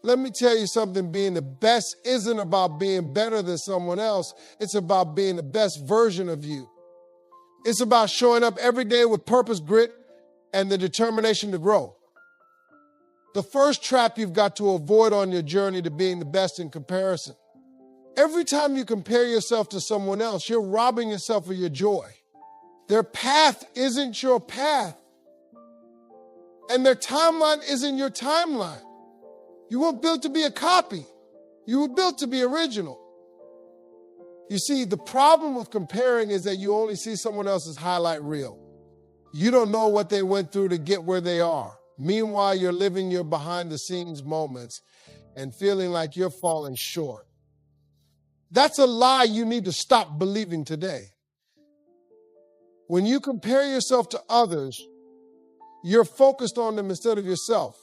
Let me tell you something, being the best isn't about being better than someone else. It's about being the best version of you. It's about showing up every day with purpose, grit, and the determination to grow. The first trap you've got to avoid on your journey to being the best in comparison. Every time you compare yourself to someone else, you're robbing yourself of your joy. Their path isn't your path. And their timeline isn't your timeline. You weren't built to be a copy. You were built to be original. You see, the problem with comparing is that you only see someone else's highlight reel. You don't know what they went through to get where they are. Meanwhile, you're living your behind-the-scenes moments and feeling like you're falling short. That's a lie you need to stop believing today. When you compare yourself to others, you're focused on them instead of yourself.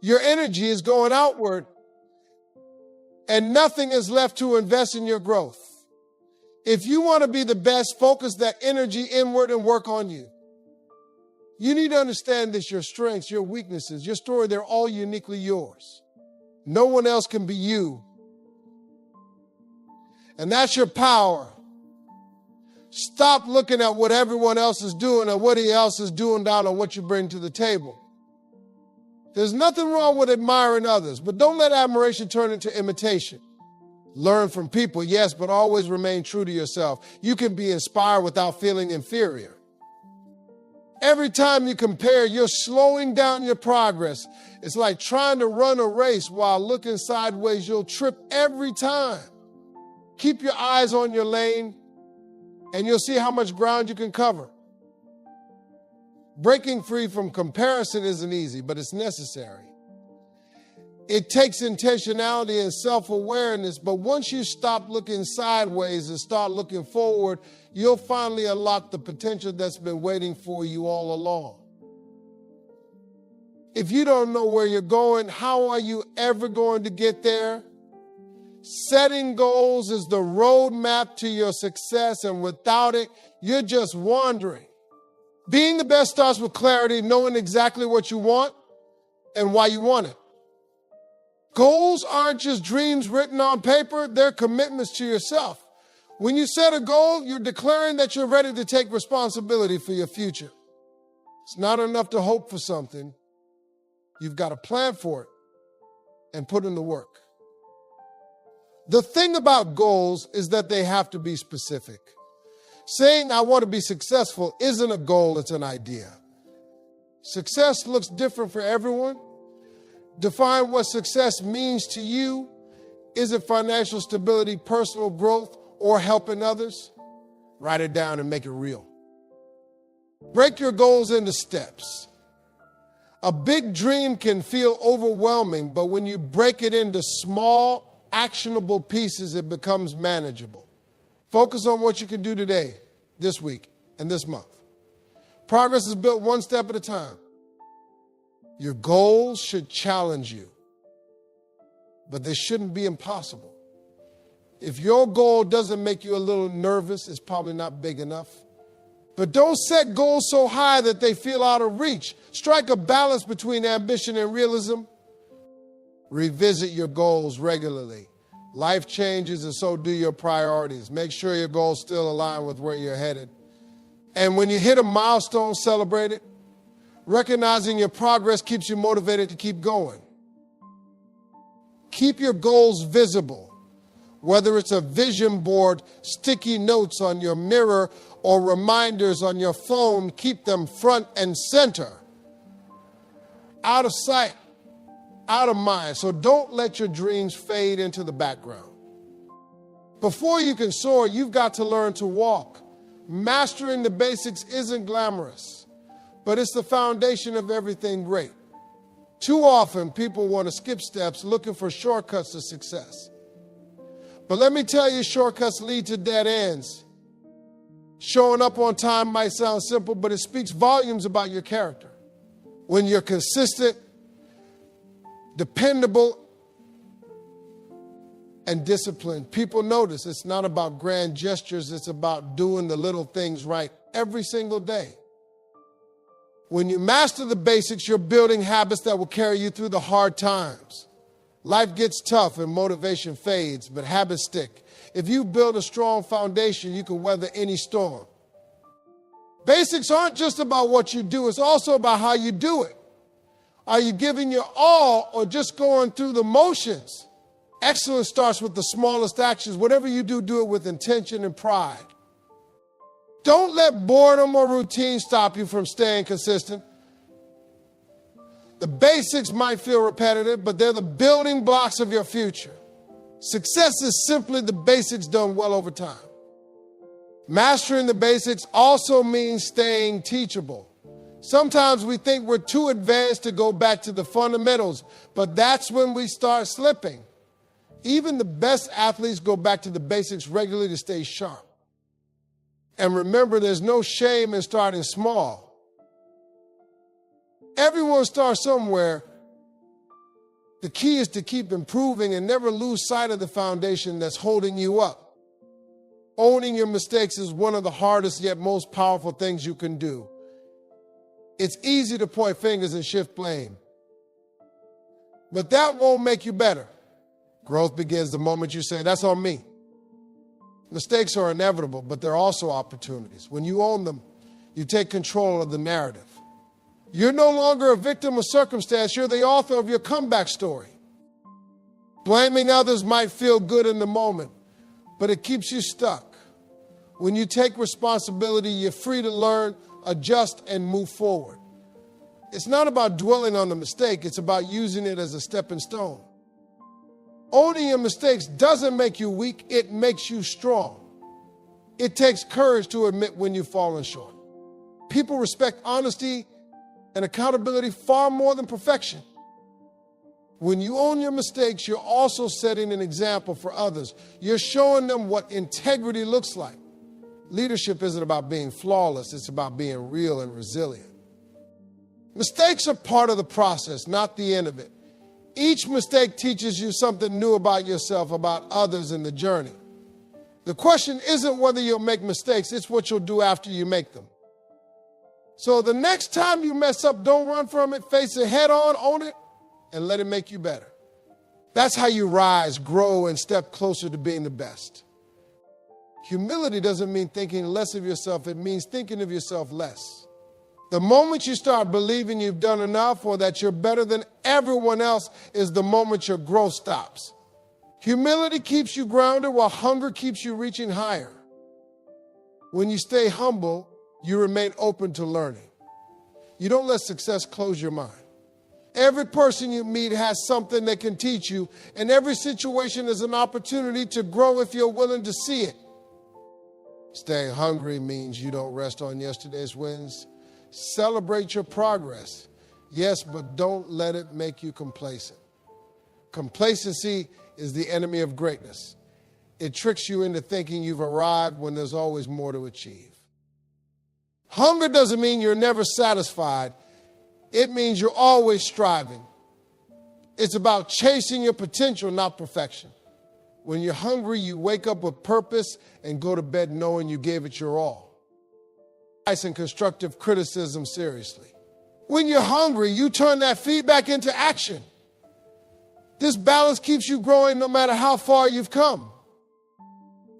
Your energy is going outward, and nothing is left to invest in your growth. If you want to be the best, focus that energy inward and work on you. You need to understand this, your strengths, your weaknesses, your story, they're all uniquely yours. No one else can be you. And that's your power. Stop looking at what everyone else is doing or what else is doing down on what you bring to the table. There's nothing wrong with admiring others, but don't let admiration turn into imitation. Learn from people, yes, but always remain true to yourself. You can be inspired without feeling inferior. Every time you compare, you're slowing down your progress. It's like trying to run a race while looking sideways. You'll trip every time. Keep your eyes on your lane, and you'll see how much ground you can cover. Breaking free from comparison isn't easy, but it's necessary. It takes intentionality and self-awareness, but once you stop looking sideways and start looking forward, you'll finally unlock the potential that's been waiting for you all along. If you don't know where you're going, how are you ever going to get there? Setting goals is the roadmap to your success, and without it, you're just wandering. Being the best starts with clarity, knowing exactly what you want and why you want it. Goals aren't just dreams written on paper, they're commitments to yourself. When you set a goal, you're declaring that you're ready to take responsibility for your future. It's not enough to hope for something. You've got to plan for it and put in the work. The thing about goals is that they have to be specific. Saying I want to be successful isn't a goal, it's an idea. Success looks different for everyone. Define what success means to you. Is it financial stability, personal growth, or helping others? Write it down and make it real. Break your goals into steps. A big dream can feel overwhelming, but when you break it into small, actionable pieces, it becomes manageable. Focus on what you can do today, this week, and this month. Progress is built one step at a time. Your goals should challenge you, but they shouldn't be impossible. If your goal doesn't make you a little nervous, it's probably not big enough. But don't set goals so high that they feel out of reach. Strike a balance between ambition and realism. Revisit your goals regularly. Life changes and so do your priorities. Make sure your goals still align with where you're headed. And when you hit a milestone, celebrate it. Recognizing your progress keeps you motivated to keep going. Keep your goals visible. Whether it's a vision board, sticky notes on your mirror, or reminders on your phone, keep them front and center. Out of sight, out of mind. So don't let your dreams fade into the background. Before you can soar, you've got to learn to walk. Mastering the basics isn't glamorous, but it's the foundation of everything great. Too often, people want to skip steps looking for shortcuts to success. But let me tell you, shortcuts lead to dead ends. Showing up on time might sound simple, but it speaks volumes about your character. When you're consistent, dependable, and disciplined, people notice. It's not about grand gestures, it's about doing the little things right every single day. When you master the basics, you're building habits that will carry you through the hard times. Life gets tough and motivation fades, but habits stick. If you build a strong foundation, you can weather any storm. Basics aren't just about what you do, it's also about how you do it. Are you giving your all or just going through the motions? Excellence starts with the smallest actions. Whatever you do, do it with intention and pride. Don't let boredom or routine stop you from staying consistent. The basics might feel repetitive, but they're the building blocks of your future. Success is simply the basics done well over time. Mastering the basics also means staying teachable. Sometimes we think we're too advanced to go back to the fundamentals, but that's when we start slipping. Even the best athletes go back to the basics regularly to stay sharp. And remember, there's no shame in starting small. Everyone starts somewhere. The key is to keep improving and never lose sight of the foundation that's holding you up. Owning your mistakes is one of the hardest yet most powerful things you can do. It's easy to point fingers and shift blame, but that won't make you better. Growth begins the moment you say, "That's on me." Mistakes are inevitable, but they're also opportunities. When you own them, you take control of the narrative. You're no longer a victim of circumstance. You're the author of your comeback story. Blaming others might feel good in the moment, but it keeps you stuck. When you take responsibility, you're free to learn, adjust, and move forward. It's not about dwelling on the mistake. It's about using it as a stepping stone. Owning your mistakes doesn't make you weak. It makes you strong. It takes courage to admit when you've fallen short. People respect honesty and accountability far more than perfection. When you own your mistakes, you're also setting an example for others. You're showing them what integrity looks like. Leadership isn't about being flawless. It's about being real and resilient. Mistakes are part of the process, not the end of it. Each mistake teaches you something new about yourself, about others, and the journey. The question isn't whether you'll make mistakes, it's what you'll do after you make them. So the next time you mess up, don't run from it, face it head on, own it, and let it make you better. That's how you rise, grow, and step closer to being the best. Humility doesn't mean thinking less of yourself, it means thinking of yourself less. The moment you start believing you've done enough or that you're better than everyone else is the moment your growth stops. Humility keeps you grounded while hunger keeps you reaching higher. When you stay humble, you remain open to learning. You don't let success close your mind. Every person you meet has something they can teach you, and every situation is an opportunity to grow if you're willing to see it. Staying hungry means you don't rest on yesterday's wins. Celebrate your progress. Yes, but don't let it make you complacent. Complacency is the enemy of greatness. It tricks you into thinking you've arrived when there's always more to achieve. Hunger doesn't mean you're never satisfied. It means you're always striving. It's about chasing your potential, not perfection. When you're hungry, you wake up with purpose and go to bed knowing you gave it your all. And constructive criticism seriously. When you're hungry, you turn that feedback into action. This balance keeps you growing no matter how far you've come.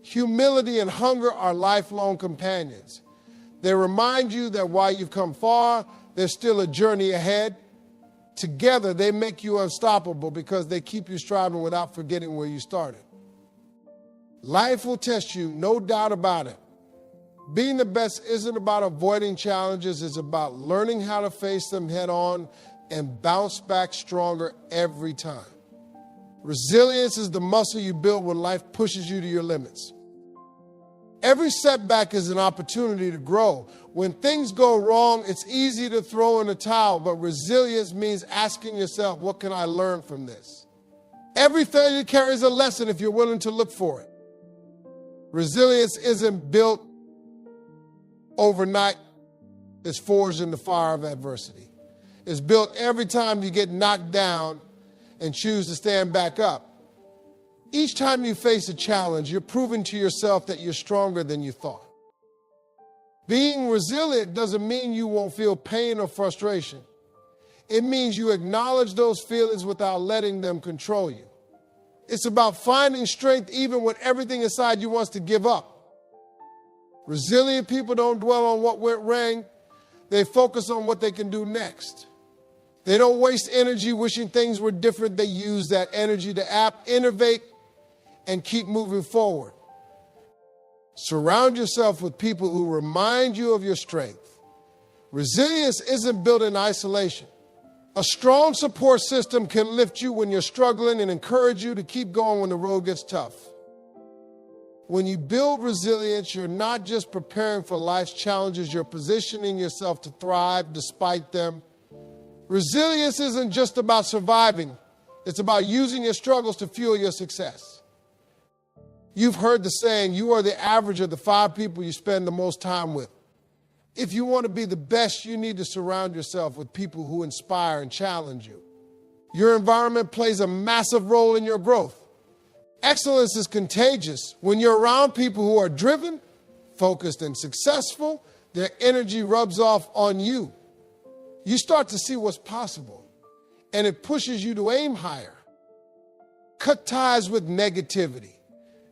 Humility and hunger are lifelong companions. They remind you that while you've come far, there's still a journey ahead. Together, they make you unstoppable because they keep you striving without forgetting where you started. Life will test you, no doubt about it. Being the best isn't about avoiding challenges. It's about learning how to face them head on and bounce back stronger every time. Resilience is the muscle you build when life pushes you to your limits. Every setback is an opportunity to grow. When things go wrong, it's easy to throw in the towel, but resilience means asking yourself, what can I learn from this? Every failure carries a lesson if you're willing to look for it. Resilience isn't built overnight. It's forged in the fire of adversity. It's built every time you get knocked down and choose to stand back up. Each time you face a challenge, you're proving to yourself that you're stronger than you thought. Being resilient doesn't mean you won't feel pain or frustration. It means you acknowledge those feelings without letting them control you. It's about finding strength even when everything inside you wants to give up. Resilient people don't dwell on what went wrong. They focus on what they can do next. They don't waste energy wishing things were different. They use that energy to innovate, and keep moving forward. Surround yourself with people who remind you of your strength. Resilience isn't built in isolation. A strong support system can lift you when you're struggling and encourage you to keep going when the road gets tough. When you build resilience, you're not just preparing for life's challenges, you're positioning yourself to thrive despite them. Resilience isn't just about surviving. It's about using your struggles to fuel your success. You've heard the saying, you are the average of the 5 people you spend the most time with. If you want to be the best, you need to surround yourself with people who inspire and challenge you. Your environment plays a massive role in your growth. Excellence is contagious. When you're around people who are driven, focused, and successful, their energy rubs off on you. You start to see what's possible, and it pushes you to aim higher. Cut ties with negativity.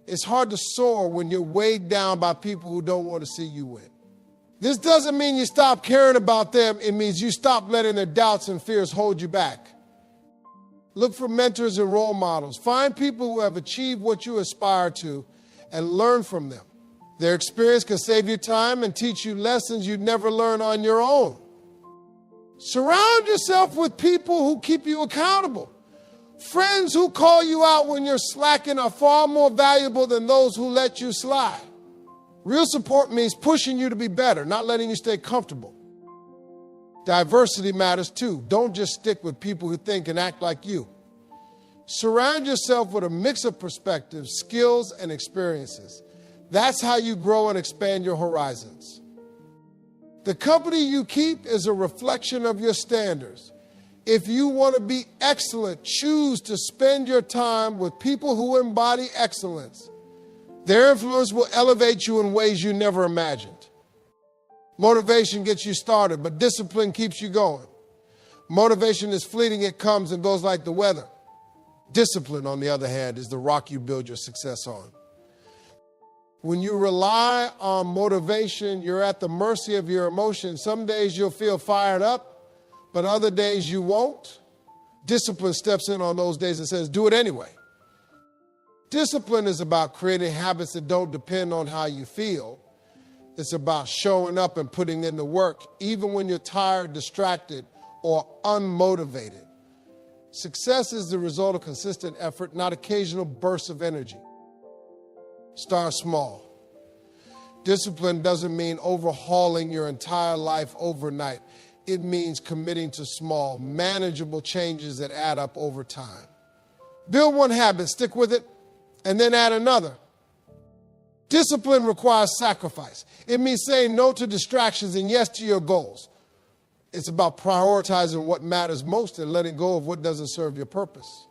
It's hard to soar when you're weighed down by people who don't want to see you win. This doesn't mean you stop caring about them. It means you stop letting their doubts and fears hold you back. Look for mentors and role models. Find people who have achieved what you aspire to and learn from them. Their experience can save you time and teach you lessons you'd never learn on your own. Surround yourself with people who keep you accountable. Friends who call you out when you're slacking are far more valuable than those who let you slide. Real support means pushing you to be better, not letting you stay comfortable. Diversity matters too. Don't just stick with people who think and act like you. Surround yourself with a mix of perspectives, skills, and experiences. That's how you grow and expand your horizons. The company you keep is a reflection of your standards. If you want to be excellent, choose to spend your time with people who embody excellence. Their influence will elevate you in ways you never imagined. Motivation gets you started, but discipline keeps you going. Motivation is fleeting, it comes and goes like the weather. Discipline, on the other hand, is the rock you build your success on. When you rely on motivation, you're at the mercy of your emotions. Some days you'll feel fired up, but other days you won't. Discipline steps in on those days and says, do it anyway. Discipline is about creating habits that don't depend on how you feel. It's about showing up and putting in the work, even when you're tired, distracted, or unmotivated. Success is the result of consistent effort, not occasional bursts of energy. Start small. Discipline doesn't mean overhauling your entire life overnight. It means committing to small, manageable changes that add up over time. Build one habit, stick with it, and then add another. Discipline requires sacrifice. It means saying no to distractions and yes to your goals. It's about prioritizing what matters most and letting go of what doesn't serve your purpose.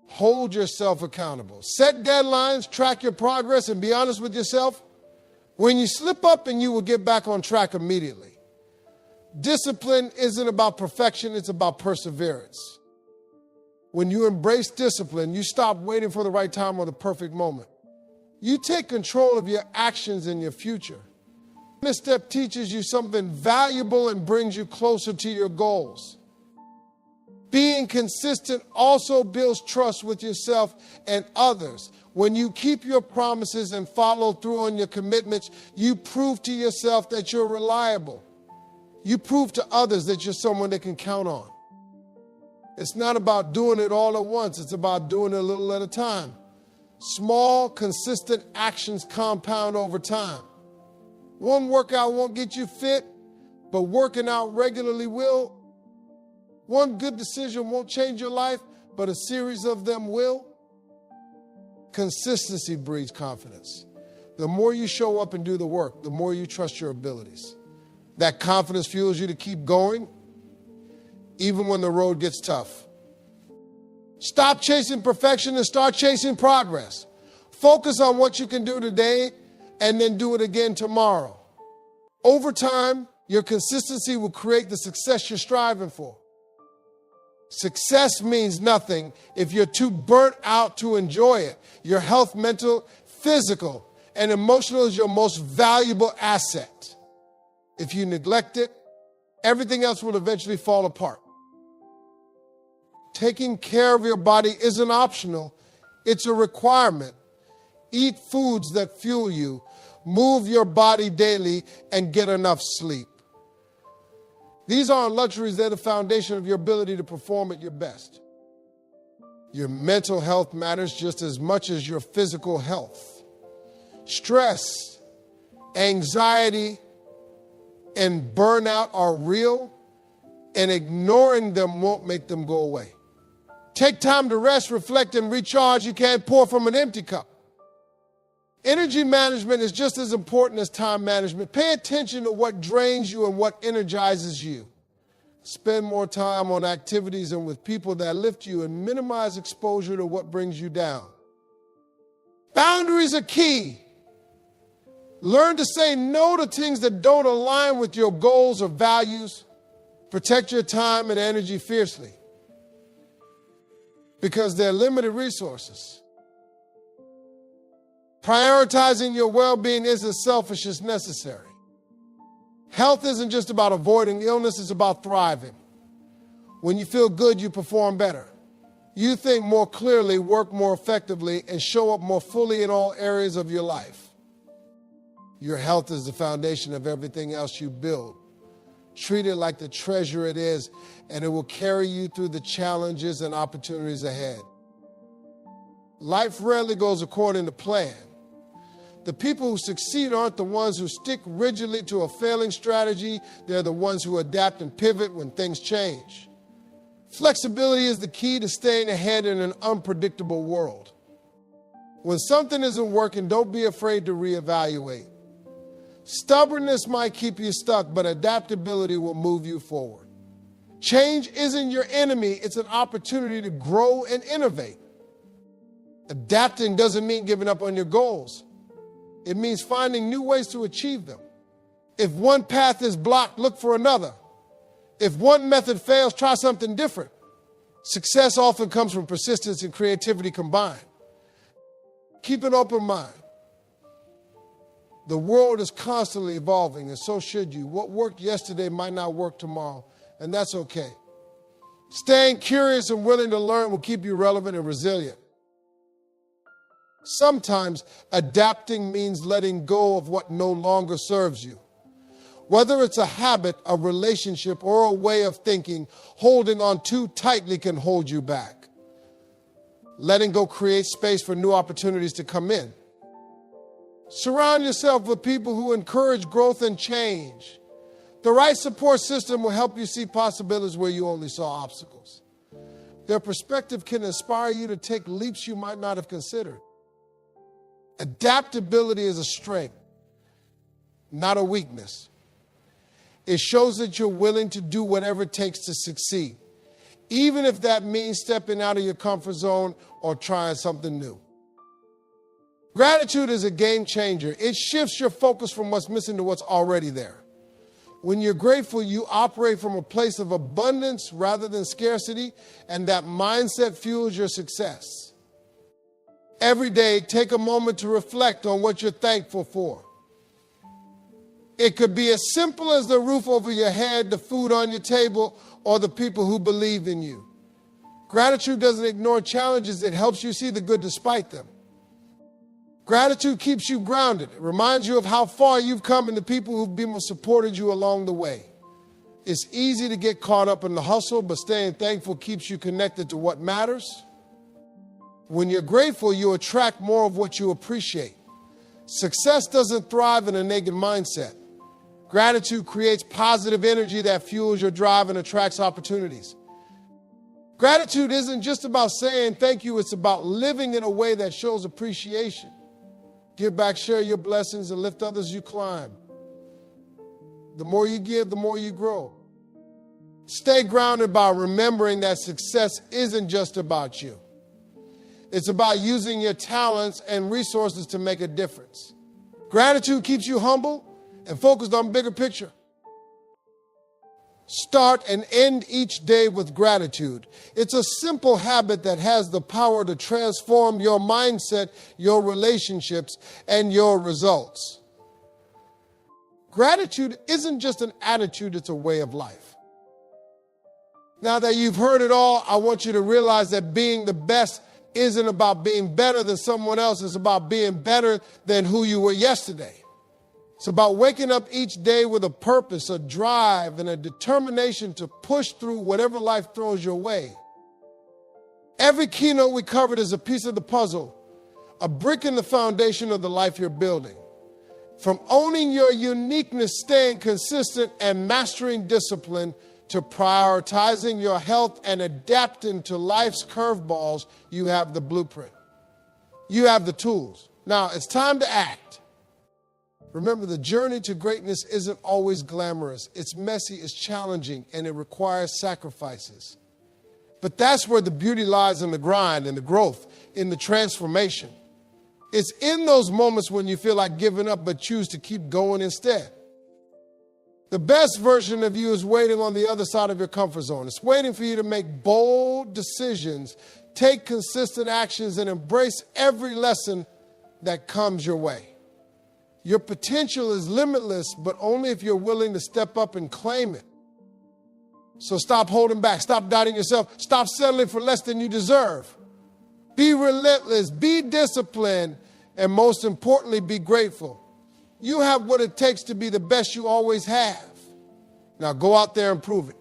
Hold yourself accountable. Set deadlines, track your progress, and be honest with yourself. When you slip up, and you will get back on track immediately. Discipline isn't about perfection, it's about perseverance. When you embrace discipline, you stop waiting for the right time or the perfect moment. You take control of your actions and your future. This step teaches you something valuable and brings you closer to your goals. Being consistent also builds trust with yourself and others. When you keep your promises and follow through on your commitments, you prove to yourself that you're reliable. You prove to others that you're someone they can count on. It's not about doing it all at once. It's about doing it a little at a time. Small, consistent actions compound over time. One workout won't get you fit, but working out regularly will. One good decision won't change your life, but a series of them will. Consistency breeds confidence. The more you show up and do the work, the more you trust your abilities. That confidence fuels you to keep going, even when the road gets tough. Stop chasing perfection and start chasing progress. Focus on what you can do today and then do it again tomorrow. Over time, your consistency will create the success you're striving for. Success means nothing if you're too burnt out to enjoy it. Your health, mental, physical, and emotional is your most valuable asset. If you neglect it, everything else will eventually fall apart. Taking care of your body isn't optional, it's a requirement. Eat foods that fuel you, move your body daily, and get enough sleep. These aren't luxuries, they're the foundation of your ability to perform at your best. Your mental health matters just as much as your physical health. Stress, anxiety, and burnout are real, and ignoring them won't make them go away. Take time to rest, reflect, and recharge. You can't pour from an empty cup. Energy management is just as important as time management. Pay attention to what drains you and what energizes you. Spend more time on activities and with people that lift you, and minimize exposure to what brings you down. Boundaries are key. Learn to say no to things that don't align with your goals or values. Protect your time and energy fiercely, because they're limited resources. Prioritizing your well-being isn't selfish, it's necessary. Health isn't just about avoiding illness, it's about thriving. When you feel good, you perform better. You think more clearly, work more effectively, and show up more fully in all areas of your life. Your health is the foundation of everything else you build. Treat it like the treasure it is, and it will carry you through the challenges and opportunities ahead. Life rarely goes according to plan. The people who succeed aren't the ones who stick rigidly to a failing strategy. They're the ones who adapt and pivot when things change. Flexibility is the key to staying ahead in an unpredictable world. When something isn't working, don't be afraid to reevaluate. Stubbornness might keep you stuck, but adaptability will move you forward. Change isn't your enemy, it's an opportunity to grow and innovate. Adapting doesn't mean giving up on your goals. It means finding new ways to achieve them. If one path is blocked, look for another. If one method fails, try something different. Success often comes from persistence and creativity combined. Keep an open mind. The world is constantly evolving, and so should you. What worked yesterday might not work tomorrow, and that's okay. Staying curious and willing to learn will keep you relevant and resilient. Sometimes adapting means letting go of what no longer serves you. Whether it's a habit, a relationship, or a way of thinking, holding on too tightly can hold you back. Letting go creates space for new opportunities to come in. Surround yourself with people who encourage growth and change. The right support system will help you see possibilities where you only saw obstacles. Their perspective can inspire you to take leaps you might not have considered. Adaptability is a strength, not a weakness. It shows that you're willing to do whatever it takes to succeed, even if that means stepping out of your comfort zone or trying something new. Gratitude is a game changer. It shifts your focus from what's missing to what's already there. When you're grateful, you operate from a place of abundance rather than scarcity, and that mindset fuels your success. Every day, take a moment to reflect on what you're thankful for. It could be as simple as the roof over your head, the food on your table, or the people who believe in you. Gratitude doesn't ignore challenges. It helps you see the good despite them. Gratitude keeps you grounded. It reminds you of how far you've come and the people who've supported you along the way. It's easy to get caught up in the hustle, but staying thankful keeps you connected to what matters. When you're grateful, you attract more of what you appreciate. Success doesn't thrive in a negative mindset. Gratitude creates positive energy that fuels your drive and attracts opportunities. Gratitude isn't just about saying thank you, it's about living in a way that shows appreciation. Give back, share your blessings, and lift others you climb. The more you give, the more you grow. Stay grounded by remembering that success isn't just about you. It's about using your talents and resources to make a difference. Gratitude keeps you humble and focused on the bigger picture. Start and end each day with gratitude. It's a simple habit that has the power to transform your mindset, your relationships, and your results. Gratitude isn't just an attitude, it's a way of life. Now that you've heard it all, I want you to realize that being the best isn't about being better than someone else. It's about being better than who you were yesterday. It's about waking up each day with a purpose, a drive, and a determination to push through whatever life throws your way. Every keynote we covered is a piece of the puzzle, a brick in the foundation of the life you're building. From owning your uniqueness, staying consistent, and mastering discipline, to prioritizing your health and adapting to life's curveballs, you have the blueprint. You have the tools. Now, it's time to act. Remember, the journey to greatness isn't always glamorous. It's messy, it's challenging, and it requires sacrifices. But that's where the beauty lies in the grind and the growth, in the transformation. It's in those moments when you feel like giving up but choose to keep going instead. The best version of you is waiting on the other side of your comfort zone. It's waiting for you to make bold decisions, take consistent actions, and embrace every lesson that comes your way. Your potential is limitless, but only if you're willing to step up and claim it. So stop holding back. Stop doubting yourself. Stop settling for less than you deserve. Be relentless. Be disciplined. And most importantly, be grateful. You have what it takes to be the best you always have. Now go out there and prove it.